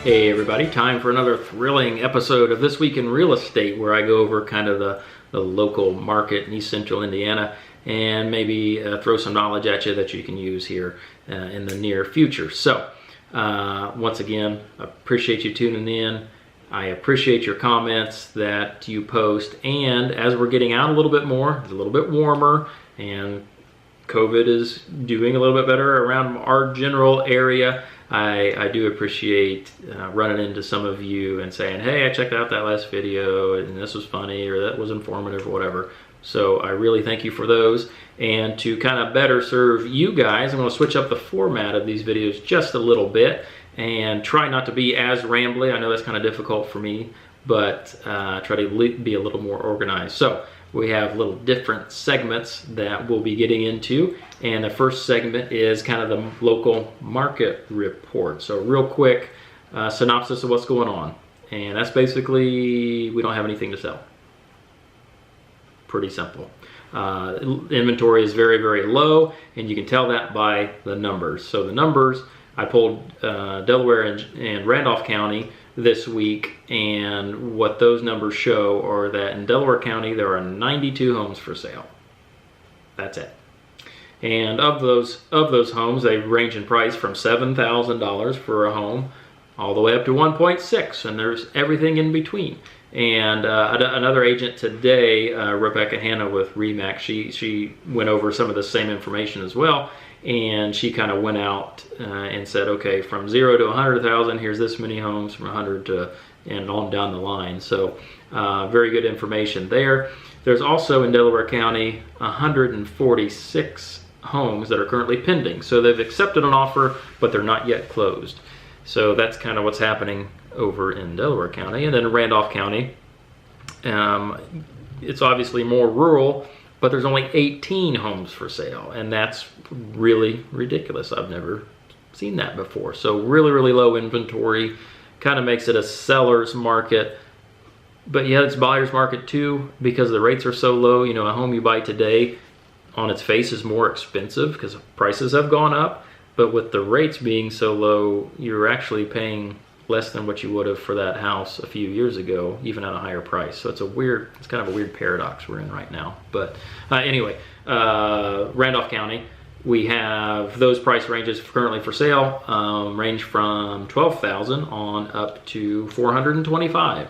Hey everybody, time for another thrilling episode of This Week in Real Estate, where I go over kind of the local market in East Central Indiana and maybe throw some knowledge at you that you can use here in the near future. So once again, I appreciate you tuning in. I appreciate your comments that you post, and as we're getting out a little bit more, it's a little bit warmer, and COVID is doing a little bit better around our general area. I do appreciate running into some of you and saying, hey, I checked out that last video and this was funny or that was informative or whatever. So I really thank you for those. And to kind of better serve you guys, I'm going to switch up the format of these videos just a little bit and try not to be as rambly. I know that's kind of difficult for me, but try to be a little more organized. So we have little different segments that we'll be getting into, and the first segment is kind of the local market report. So real quick synopsis of what's going on, and that's basically we don't have anything to sell. Pretty simple. Inventory is very, very low, and you can tell that by the numbers. So the numbers, I pulled Delaware and Randolph County this week, and what those numbers show are that in Delaware County there are 92 homes for sale. That's it. And of those homes, they range in price from $7,000 for a home all the way up to 1.6, and there's everything in between. And another agent today, Rebecca Hanna with RE/MAX, she went over some of the same information as well, and she kind of went out and said, okay, from 0 to 100,000, here's this many homes, from 100 to and on down the line. So very good information there. There's also in Delaware County 146 homes that are currently pending. So they've accepted an offer, but they're not yet closed. So that's kind of what's happening over in Delaware County. And then in Randolph County, it's obviously more rural, but there's only 18 homes for sale, and that's really ridiculous. I've never seen that before. So really, really low inventory, kind of makes it a seller's market, but yeah, it's buyer's market too, because the rates are so low. You know, a home you buy today on its face is more expensive because prices have gone up, but with the rates being so low, you're actually paying less than what you would have for that house a few years ago, even at a higher price. So it's kind of a weird paradox we're in right now. But anyway, Randolph County, we have those price ranges currently for sale, range from $12,000 on up to $425,000.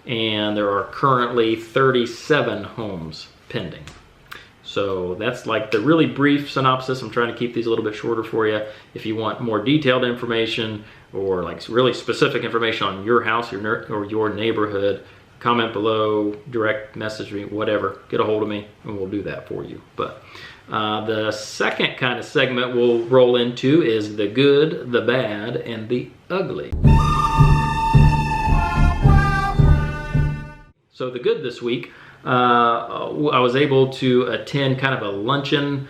And there are currently 37 homes pending. So that's like the really brief synopsis. I'm trying to keep these a little bit shorter for you. If you want more detailed information or like really specific information on your house or your neighborhood, comment below, direct message me, whatever. Get a hold of me and we'll do that for you. But the second kind of segment we'll roll into is the good, the bad, and the ugly. So the good this week, I was able to attend kind of a luncheon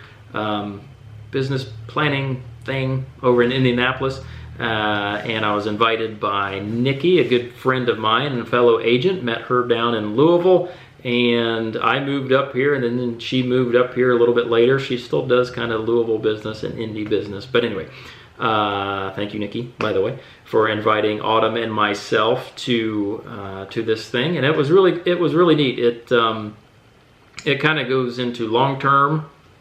business planning thing over in Indianapolis, and I was invited by Nikki, a good friend of mine and a fellow agent. Met her down in Louisville, and I moved up here, and then she moved up here a little bit later. She still does kind of Louisville business and Indy business, but anyway, thank you, Nikki, by the way, for inviting Autumn and myself to this thing, and it was really neat. It kind of goes into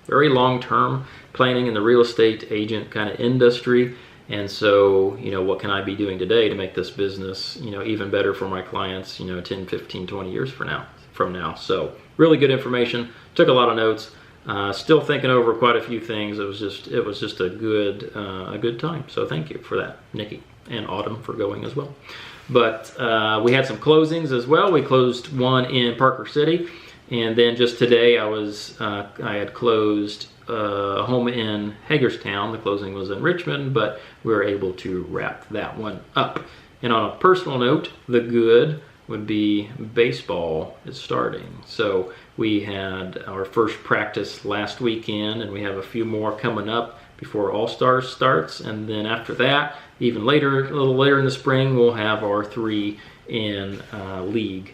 very long-term planning in the real estate agent kind of industry. And so, you know, what can I be doing today to make this business, you know, even better for my clients, you know, 10, 15, 20 years from now. So really good information. Took a lot of notes. Still thinking over quite a few things. It was just a good time. So thank you for that, Nikki, and Autumn for going as well. But we had some closings as well. We closed one in Parker City, and then just today I had closed a home in Hagerstown. The closing was in Richmond, but we were able to wrap that one up. And on a personal note, the good would be baseball is starting. So we had our first practice last weekend, and we have a few more coming up before All-Stars starts. And then after that, even later, a little later in the spring, we'll have our 3 in league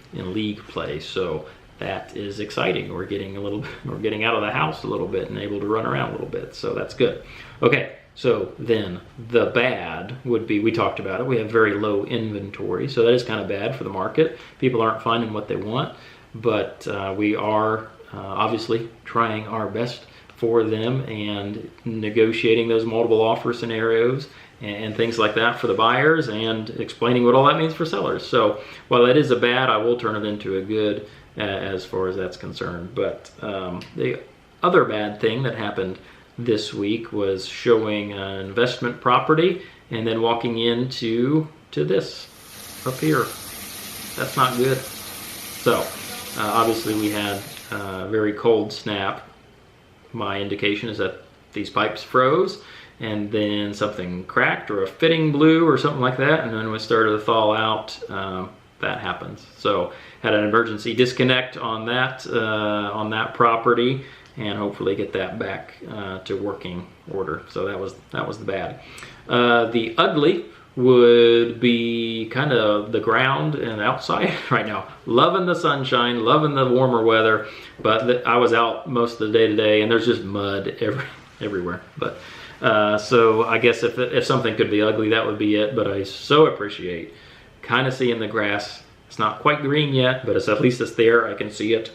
play. So that is exciting. We're getting out of the house a little bit and able to run around a little bit. So that's good. Okay, So then the bad would be, we talked about it, we have very low inventory, so that is kind of bad for the market. People aren't finding what they want, but we are obviously trying our best for them and negotiating those multiple offer scenarios and things like that for the buyers, and explaining what all that means for sellers. So while that is a bad, I will turn it into a good as far as that's concerned. But the other bad thing that happened this week was showing an investment property and then walking into this up here. That's not good. So obviously we had a very cold snap. My indication is that these pipes froze, and then something cracked or a fitting blew or something like that, and then when it started to thaw out, that happens. So had an emergency disconnect on that property, and hopefully get that back to working order. So that was the bad. The ugly would be kind of the ground and outside right now. Loving the sunshine, loving the warmer weather, but I was out most of the day today, and there's just mud everywhere. But so I guess if something could be ugly, that would be it. But I so appreciate kind of seeing the grass. It's not quite green yet, but at least it's there. I can see it,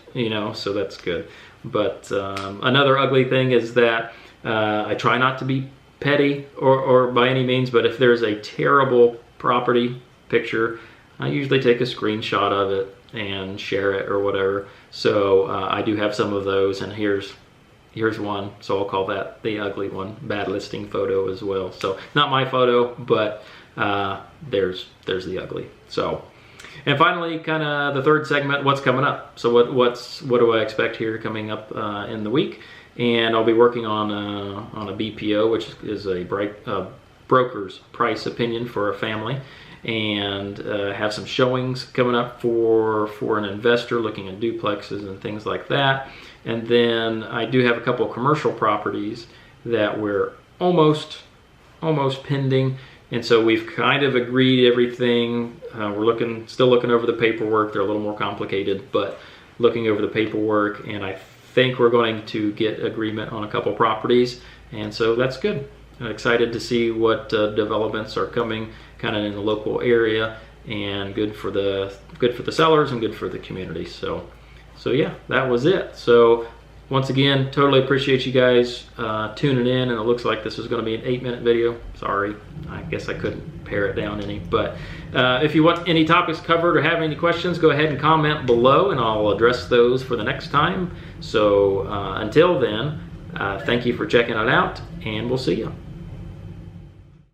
so that's good. But another ugly thing is that I try not to be petty or by any means, but if there's a terrible property picture, I usually take a screenshot of it and share it or whatever. So I do have some of those, and here's one, so I'll call that the ugly one, bad listing photo as well. So not my photo, but there's the ugly. So, and finally, kind of the third segment, what's coming up. So what do I expect here coming up in the week? And I'll be working on a BPO, which is a broker's price opinion for a family, and have some showings coming up for an investor looking at duplexes and things like that. And then I do have a couple of commercial properties that we're almost pending, and so we've kind of agreed everything. We're still looking over the paperwork. They're a little more complicated, but looking over the paperwork, and I think we're going to get agreement on a couple properties, and so that's good. I'm excited to see what developments are coming kind of in the local area, and good for the sellers and good for the community. So yeah, that was it. So once again, totally appreciate you guys tuning in, and it looks like this is going to be an 8-minute video. Sorry, I guess I couldn't pare it down any, but if you want any topics covered or have any questions, go ahead and comment below, and I'll address those for the next time. So until then, thank you for checking it out, and we'll see you.